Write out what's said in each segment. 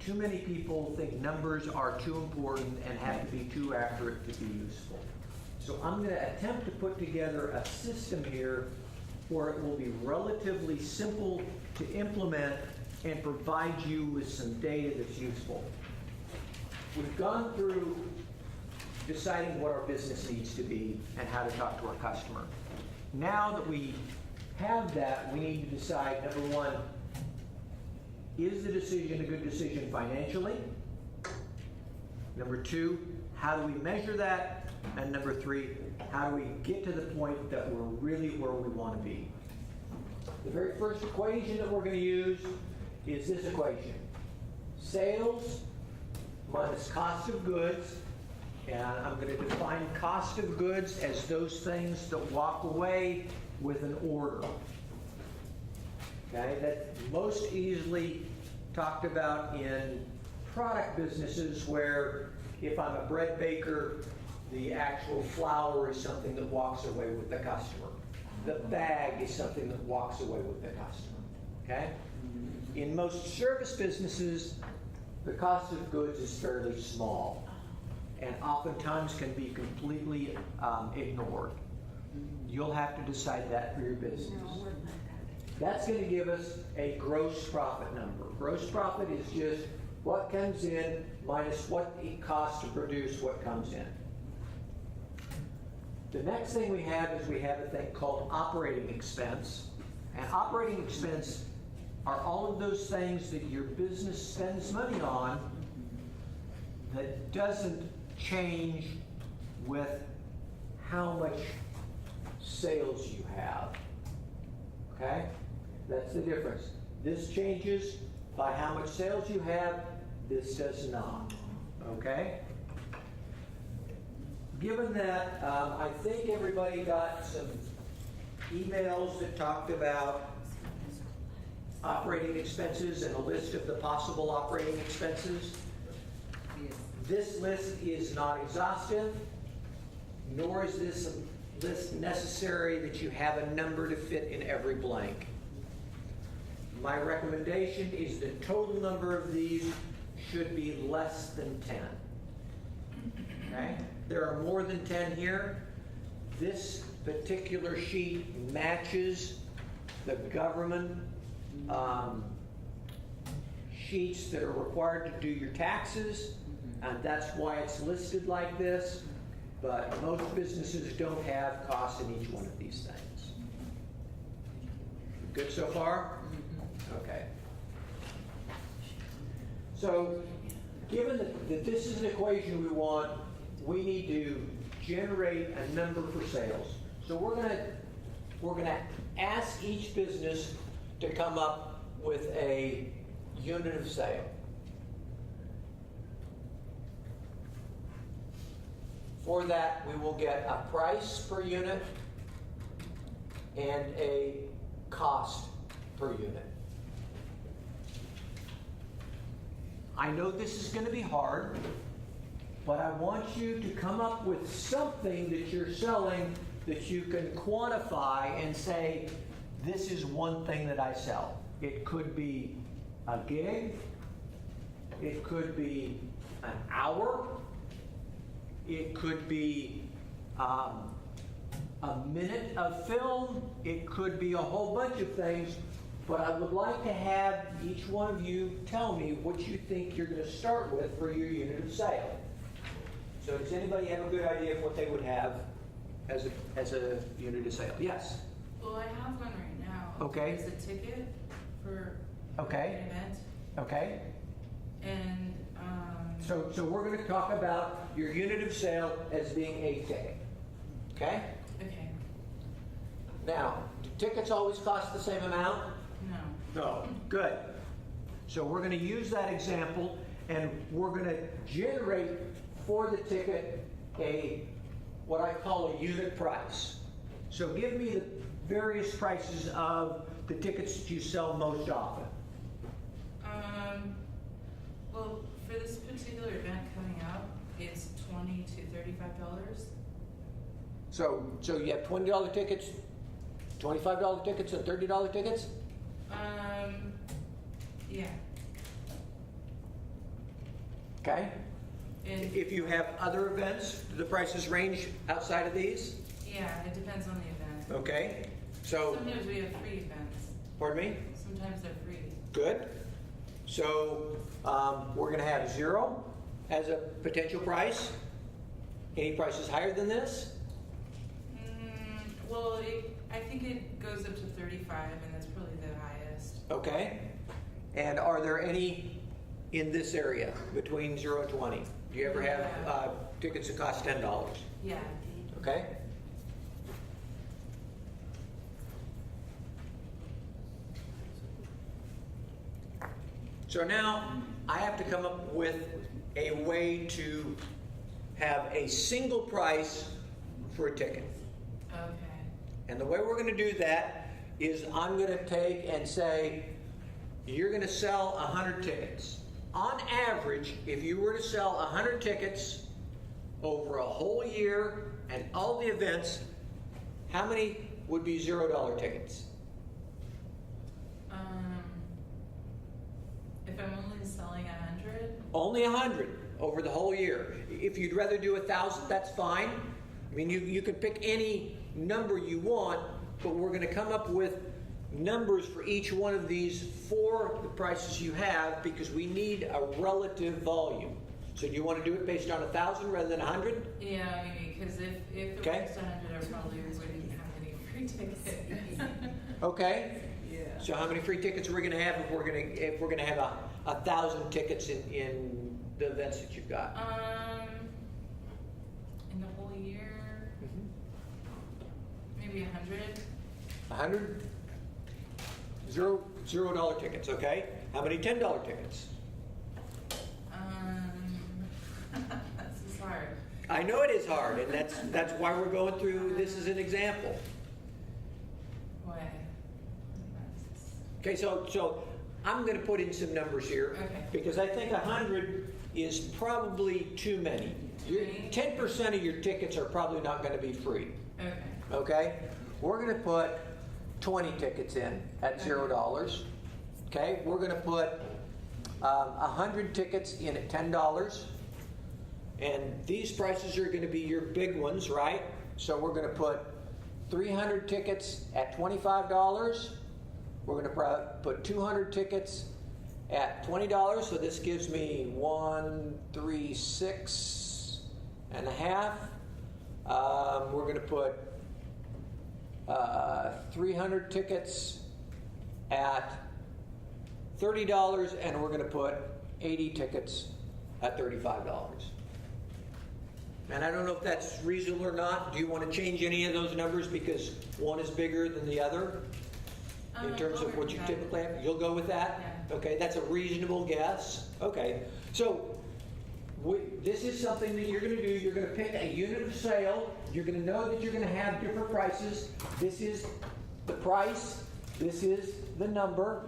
too many people think numbers are too important and have to be too accurate to be useful. So I'm going to attempt to put together a system here where it will be relatively simple to implement and provide you with some data that's useful. We've gone through deciding what our business needs to be and how to talk to our customer. Now that we have that, we need to decide, number one, is the decision a good decision financially? Number two, how do we measure that? And number three, how do we get to the point that we're really where we want to be? The very first equation that we're going to use is this equation. Sales minus cost of goods, and I'm going to define cost of goods as those things that walk away with an order. Okay, that's most easily talked about in product businesses where if I'm a bread baker, the actual flour is something that walks away with the customer. The bag is something that walks away with the customer. Okay? In most service businesses, the cost of goods is fairly small and oftentimes can be completely ignored. You'll have to decide that for your business. That's going to give us a gross profit number. Gross profit is just what comes in minus what it costs to produce what comes in. The next thing we have is we have a thing called operating expense. And operating expense are all of those things that your business spends money on that doesn't change with how much sales you have. Okay? That's the difference. This changes by how much sales you have. This does not. Okay? Given that, I think everybody got some emails that talked about operating expenses and a list of the possible operating expenses. This list is not exhaustive, nor is this a list necessary that you have a number to fit in every blank. My recommendation is the total number of these should be less than 10. Okay? There are more than 10 here. This particular sheet matches the government sheets that are required to do your taxes, and that's why it's listed like this. But most businesses don't have costs in each one of these things. Good so far? Okay. So, given that this is an equation we want, we need to generate a number for sales. So we're going to ask each business to come up with a unit of sale. For that, we will get a price per unit and a cost per unit. I know this is going to be hard, but I want you to come up with something that you're selling that you can quantify and say, this is one thing that I sell. It could be a gig, it could be an hour, it could be a minute of film, it could be a whole bunch of things, but I would like to have each one of you tell me what you think you're going to start with for your unit of sale. So does anybody have a good idea of what they would have as a unit of sale? Yes? Well, I have one right now. Okay. It's a ticket for Okay. an event. Okay. And So we're going to talk about your unit of sale as being a ticket. Okay? okay. Now, do tickets always cost the same amount? No. No. Good. So we're going to use that example, and we're going to generate for the ticket what I call a unit price. So give me the various prices of the tickets that you sell most often. Well, for this particular event coming up, it's $20 to $35. So you have $20 tickets, $25 tickets, and $30 tickets? Yeah. Okay? And, If you have other events, do the prices range outside of these? yeah, it depends on the event. Okay, so, Sometimes we have free events. pardon me? Sometimes they're free. Good. So, we're gonna have 0 as a potential price. Any prices higher than this? Well, I think it goes up to 35, and that's probably the highest. Okay. And are there any in this area between 0 and 20? Do you ever have tickets that cost $10? Yeah. Okay. So now I have to come up with a way to have a single price for a ticket. Okay. And the way we're going to do that is I'm going to take and say, you're going to sell 100 tickets. On average, if you were to sell 100 tickets over a whole year and all the events, how many would be $0 tickets? If I'm only selling 100, Only 100 over the whole year. If you'd rather do 1,000, that's fine. I mean, you can pick any number you want, but we're going to come up with numbers for each one of these for the prices you have because we need a relative volume. So do you want to do it based on 1,000 rather than 100? yeah, maybe, because if it Okay. was 100, I probably wouldn't have any free tickets. Okay. Yeah. So how many free tickets are we going to have if we're going to have 1,000 tickets in the events that you've got? In the whole year, maybe 100. 100? $0 tickets, okay? How many $10 tickets? This is hard. I know it is hard, and that's why we're going through this as an example. What? Okay, so I'm going to put in some numbers here Okay. because I think 100 is probably too many. 10% of your tickets are probably not going to be free. Okay. Okay, we're going to put 20 tickets in at $0. Okay, we're going to put 100 tickets in at $10. And these prices are going to be your big ones, right? So we're going to put 300 tickets at $25. We're going to put 200 tickets at $20. So this gives me 136 and a half. We're going to put 300 tickets at $30, and we're going to put 80 tickets at $35. And I don't know if that's reasonable or not. Do you want to change any of those numbers because one is bigger than the other in terms of what you typically have? You'll go with that? Yeah. Okay, that's a reasonable guess. Okay, so this is something that you're going to do. You're going to pick a unit of sale. You're going to know that you're going to have different prices. This is the price. This is the number.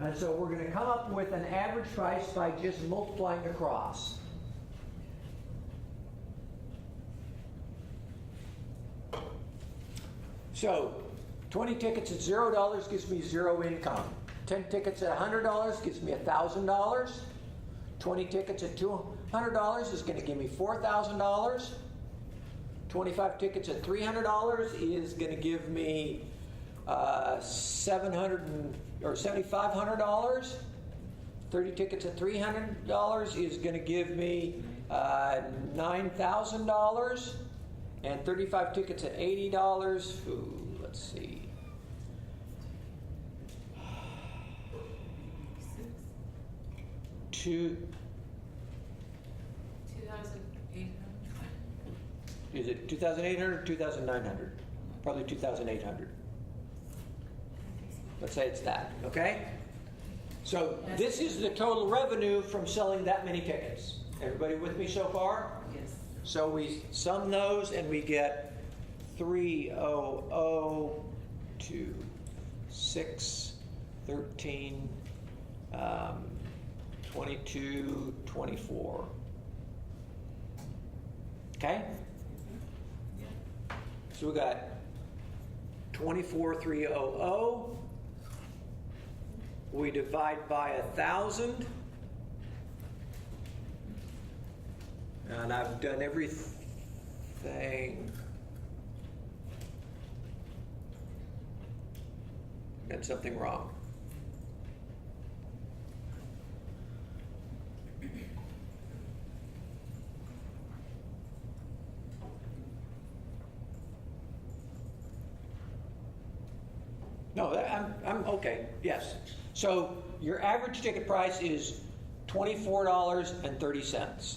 And so we're going to come up with an average price by just multiplying across. So 20 tickets at $0 gives me 0 income. 10 tickets at $100 gives me $1,000. 20 tickets at $200 is going to give me $4,000. 25 tickets at $300 is going to give me $7,500. 30 tickets at $300 is going to give me $9,000. And 35 tickets at $80. Ooh, let's see. Two. 2,800. Is it 2,800 or 2,900? Probably 2,800. Let's say it's that, okay? So this is the total revenue from selling that many tickets. Everybody with me so far? Yes. So we sum those and we get 300 to 6, 13, 22, 24. Okay? So we got 24,300. We divide by 1,000. And I've done everything. Done something wrong. No, I'm okay, yes. So your average ticket price is $24.30.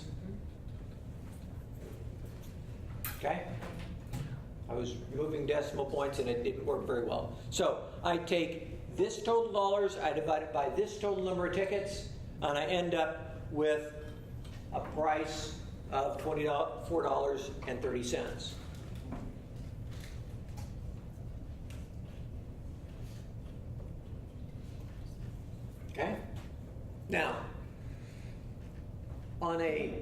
Okay? I was moving decimal points and it didn't work very well. So I take this total dollars, I divide it by this total number of tickets, and I end up with a price of $24.30. Okay? Now, on a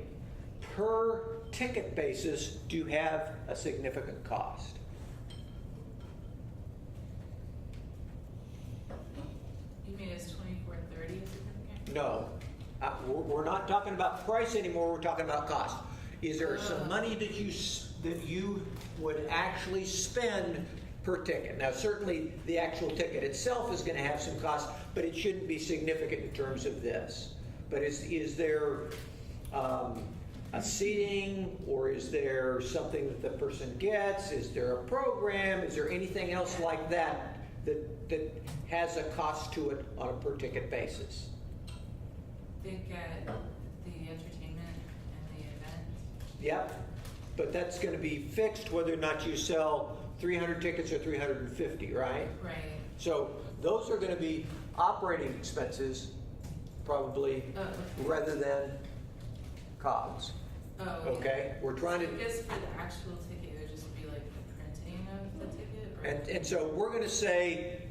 per ticket basis, do you have a significant cost? You mean it's $24.30 significant? No. We're not talking about price anymore, we're talking about cost. Is there some money that you would actually spend per ticket? Now, certainly the actual ticket itself is going to have some cost, but it shouldn't be significant in terms of this. But is there a seating, or is there something that the person gets? Is there a program? Is there anything else like that that has a cost to it on a per ticket basis? They get the entertainment and the event. Yep. But that's going to be fixed whether or not you sell 300 tickets or 350, right? Right. So those are going to be operating expenses, probably, rather than COGS. Oh, Okay? We're trying So to... I guess for the actual ticket, it would just be like the printing of the ticket? Or? And so we're going to say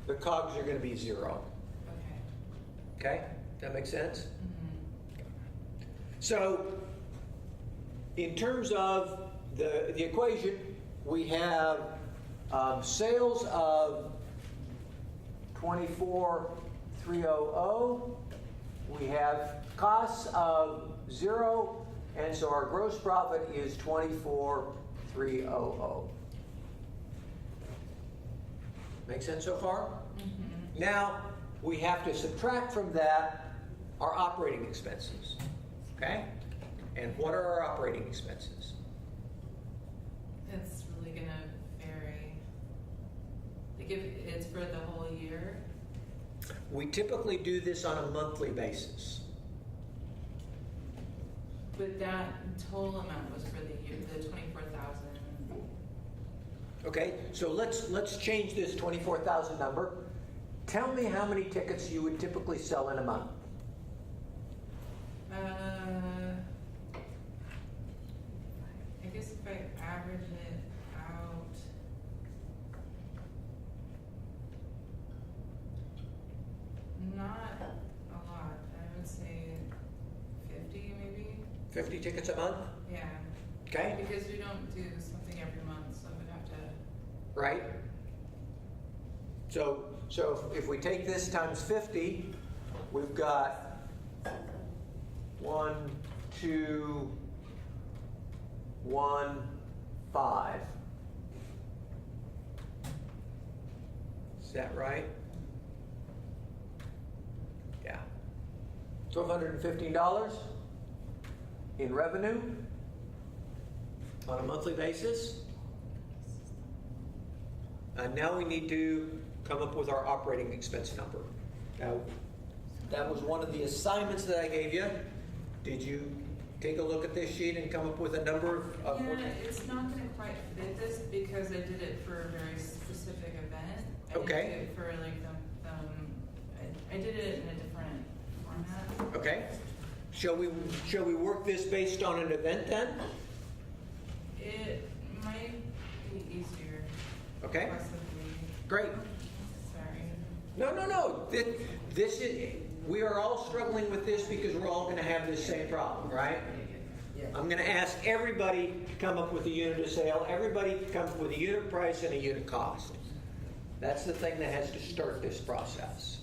the COGS are going to be 0. Okay. Okay? That make sense? Mm-hmm. So, in terms of the equation, we have sales of 24,300. We have costs of 0, and so our gross profit is 24,300. Make sense so far? Mm-hmm. Now, we have to subtract from that our operating expenses. Okay? And what are our operating expenses? It's really going to vary. Like if it's for the whole year? We typically do this on a monthly basis. But that total amount was for the year, the 24,000. Okay, so let's change this 24,000 number. Tell me how many tickets you would typically sell in a month. I guess if I average it out, not a lot. I would say 50 maybe. 50 tickets a month? Yeah. Okay, Because we don't do something every month, so we'd have to. right? So if we take this times 50, we've got 1, 2, 1, 5. Is that right? Yeah. $1,215 in revenue on a monthly basis. And now we need to come up with our operating expense number. Now, that was one of the assignments that I gave you. Did you take a look at this sheet and come up with a number of Yeah, it's not going to quite fit this because I did it for a very specific event. I Okay. did it for like I did it in a different format. Okay. Shall we work this based on an event then? It might be easier. Okay. Possibly. Great. Sorry. No. This is, we are all struggling with this because we're all going to have this same problem, right? I'm going to ask everybody to come up with a unit of sale. Everybody to come up with a unit price and a unit cost. That's the thing that has to start this process.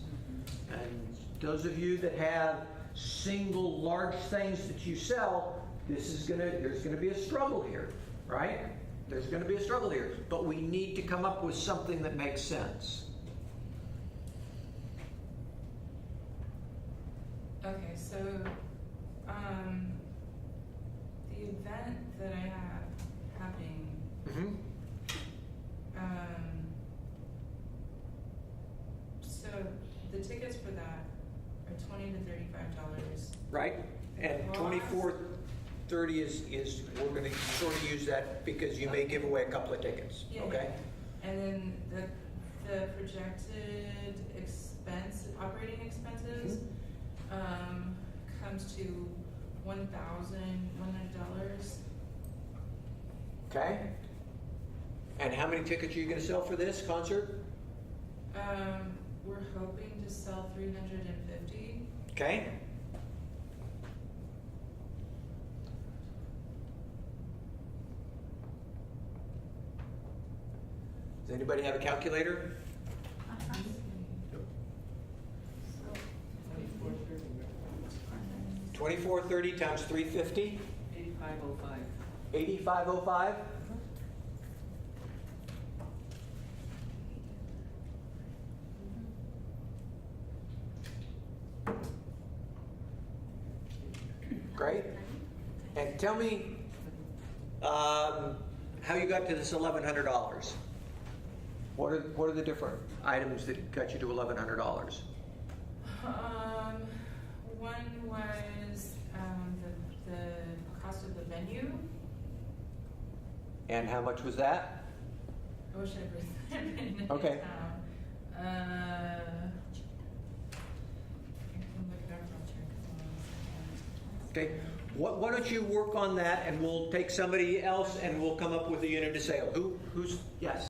And those of you that have single large things that you sell, there's gonna be a struggle here, right? There's gonna be a struggle here, but we need to come up with something that makes sense. Okay, so, the event that I have happening, Mm-hmm. so the tickets for that are $20 to $35. Right? And 2430 is, we're gonna sort of use that because you may give away a couple of tickets, Yeah, okay? yeah. And then the projected operating expenses, comes to $1,100. Okay? And how many tickets are you gonna sell for this concert? We're hoping to sell 350. Okay? Does anybody have a calculator? 2430 times 350? 8505. 8505? Great. And tell me how you got to this $1,100. What are the different items that got you to $1,100? One was the cost of the venue. And how much was that? I wish I'd written it Okay. down. I can look it up real quick. Okay. Why don't you work on that, and we'll take somebody else, and we'll come up with a unit of sale. Who's yes?